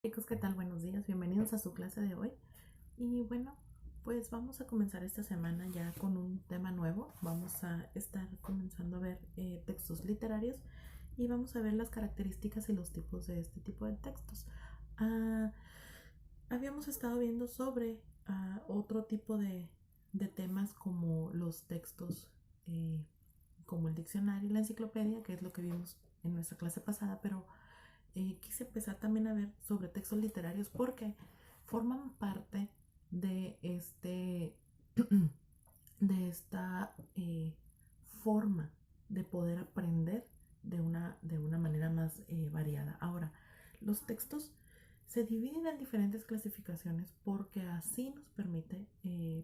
Chicos, ¿qué tal? Buenos días, bienvenidos a su clase de hoy. Y bueno, pues vamos a comenzar esta semana ya con un tema nuevo. Vamos a estar comenzando a ver textos literarios y vamos a ver las características y los tipos de este tipo de textos. Ah, Habíamos estado viendo sobre otro tipo de temas como los textos, eh, como el diccionario y la enciclopedia, que es lo que vimos en nuestra clase pasada, pero quise empezar también a ver sobre textos literarios porque forman parte de de esta forma de poder aprender de una manera más variada. Ahora, los textos se dividen en diferentes clasificaciones porque así nos permite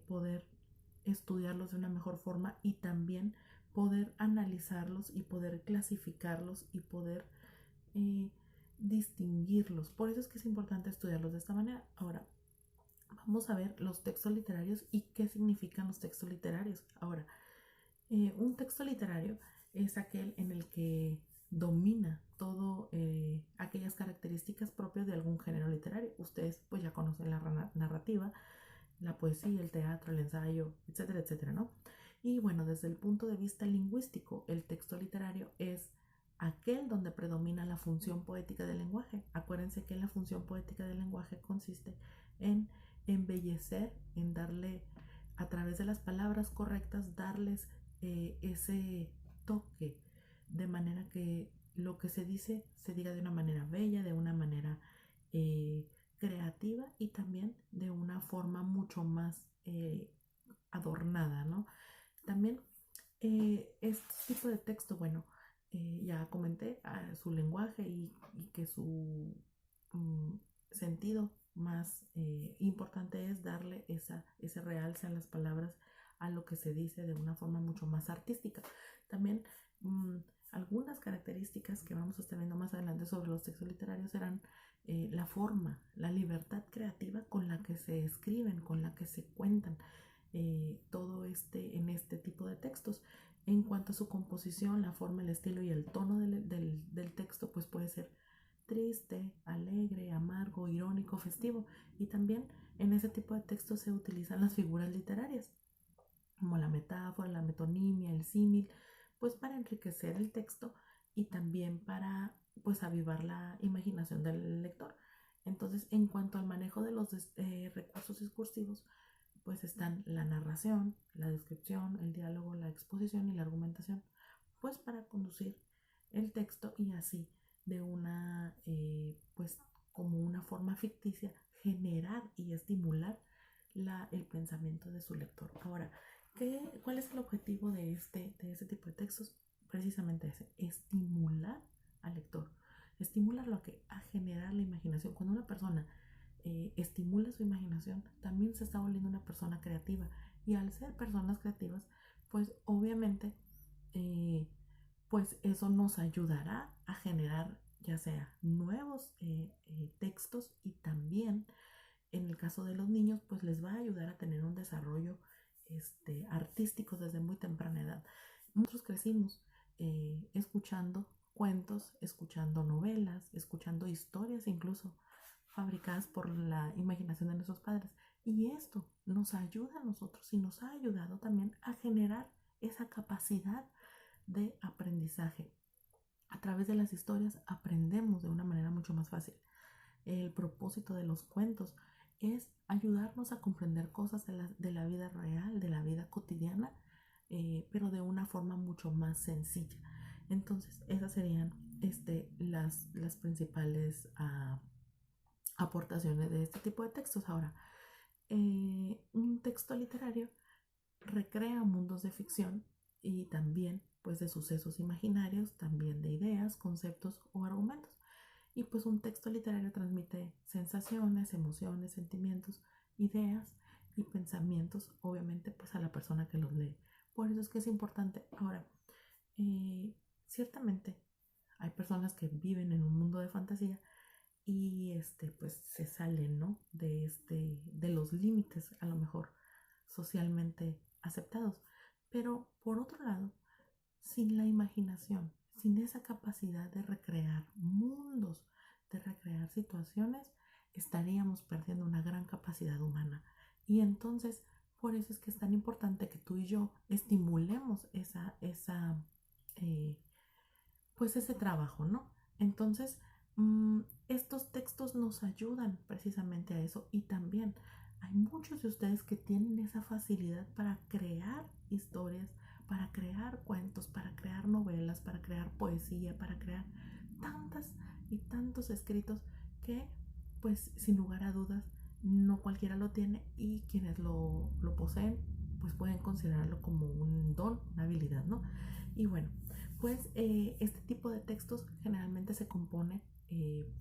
poder estudiarlos de una mejor forma y también poder analizarlos y poder clasificarlos y poder eh, distinguirlos. Por eso es que es importante estudiarlos de esta manera. Ahora, vamos a ver los textos literarios y qué significan los textos literarios. Ahora, un texto literario es aquel en el que domina todo aquellas características propias de algún género literario. Ustedes pues ya conocen la narrativa, la poesía, el teatro, el ensayo, etcétera, etcétera, ¿no? Y bueno, desde el punto de vista lingüístico, el texto literario es aquel donde predomina la función poética del lenguaje. Acuérdense que la función poética del lenguaje consiste en embellecer, en darle, a través de las palabras correctas, darles ese toque, de manera que lo que se dice se diga de una manera bella, de una manera creativa y también de una forma mucho más adornada, ¿no? También este tipo de texto, bueno, ya comenté su lenguaje y que su mm, sentido más importante es darle ese realce a las palabras, a lo que se dice de una forma mucho más artística. También mm, algunas características que vamos a estar viendo más adelante sobre los textos literarios serán la forma, la libertad creativa con la que se escriben, con la que se cuentan todo en este tipo de textos. En cuanto a su composición, la forma, el estilo y el tono del texto, pues puede ser triste, alegre, amargo, irónico, festivo. Y también en ese tipo de textos se utilizan las figuras literarias, como la metáfora, la metonimia, el símil, pues para enriquecer el texto y también para pues avivar la imaginación del lector. Entonces, en cuanto al manejo de los recursos discursivos, pues están la narración, la descripción, el diálogo, la exposición y la argumentación, pues para conducir el texto y así de una, pues como una forma ficticia, generar y estimular el pensamiento de su lector. Ahora, ¿cuál es el objetivo de este tipo de textos? Precisamente ese, estimular al lector, estimularlo a generar la imaginación. Cuando una persona estimula su imaginación, también se está volviendo una persona creativa. Y al ser personas creativas, pues obviamente, eh, pues eso nos ayudará a generar ya sea nuevos textos y también en el caso de los niños, pues les va a ayudar a tener un desarrollo artístico desde muy temprana edad. Nosotros crecimos escuchando cuentos, escuchando novelas, escuchando historias incluso fabricadas por la imaginación de nuestros padres. Y esto nos ayuda a nosotros y nos ha ayudado también a generar esa capacidad de aprendizaje. A través de las historias aprendemos de una manera mucho más fácil. El propósito de los cuentos es ayudarnos a comprender cosas de la vida real, de la vida cotidiana, pero de una forma mucho más sencilla. Entonces, esas serían las principales aportaciones de este tipo de textos. Ahora, un texto literario recrea mundos de ficción y también pues de sucesos imaginarios, también de ideas, conceptos o argumentos. Y pues un texto literario transmite sensaciones, emociones, sentimientos, ideas y pensamientos, obviamente pues a la persona que los lee. Por eso es que es importante. Ahora, eh, ciertamente hay personas que viven en un mundo de fantasía y pues se salen, ¿no? De los límites a lo mejor socialmente aceptados. Pero por otro lado, sin la imaginación, sin esa capacidad de recrear mundos, de recrear situaciones, estaríamos perdiendo una gran capacidad humana. Y entonces, por eso es que es tan importante que tú y yo estimulemos eh, pues ese trabajo, ¿no? Entonces, estos textos nos ayudan precisamente a eso y también hay muchos de ustedes que tienen esa facilidad para crear historias, para crear cuentos, para crear novelas, para crear poesía, para crear tantas y tantos escritos que, pues, sin lugar a dudas, no cualquiera lo tiene y quienes lo poseen, pues pueden considerarlo como un don, una habilidad, ¿no? Y bueno, pues este tipo de textos generalmente se compone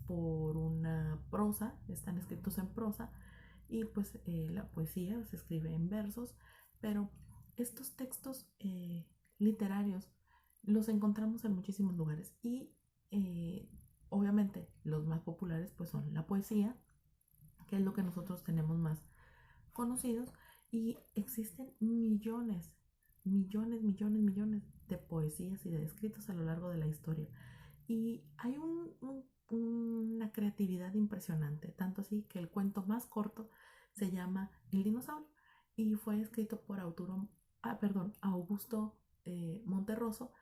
por una prosa, están escritos en prosa y pues la poesía se escribe en versos, pero estos textos literarios los encontramos en muchísimos lugares y eh, obviamente los más populares pues son la poesía, que es lo que nosotros tenemos más conocidos y existen millones, millones, millones, millones de poesías y de escritos a lo largo de la historia. Y hay una creatividad impresionante, tanto así que el cuento más corto se llama El dinosaurio y fue escrito por Augusto Monterroso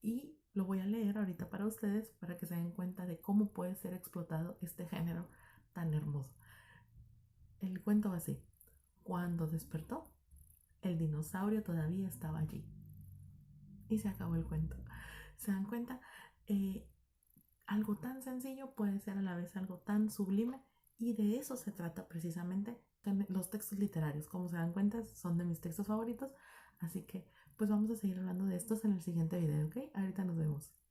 y lo voy a leer ahorita para ustedes para que se den cuenta de cómo puede ser explotado este género tan hermoso. El cuento va así. Cuando despertó, el dinosaurio todavía estaba allí. Y se acabó el cuento. ¿Se dan cuenta? Eh, Algo tan sencillo puede ser a la vez algo tan sublime y de eso se trata precisamente los textos literarios. Como se dan cuenta, son de mis textos favoritos. Así que pues vamos a seguir hablando de estos en el siguiente video, ¿ok? Ahorita nos vemos.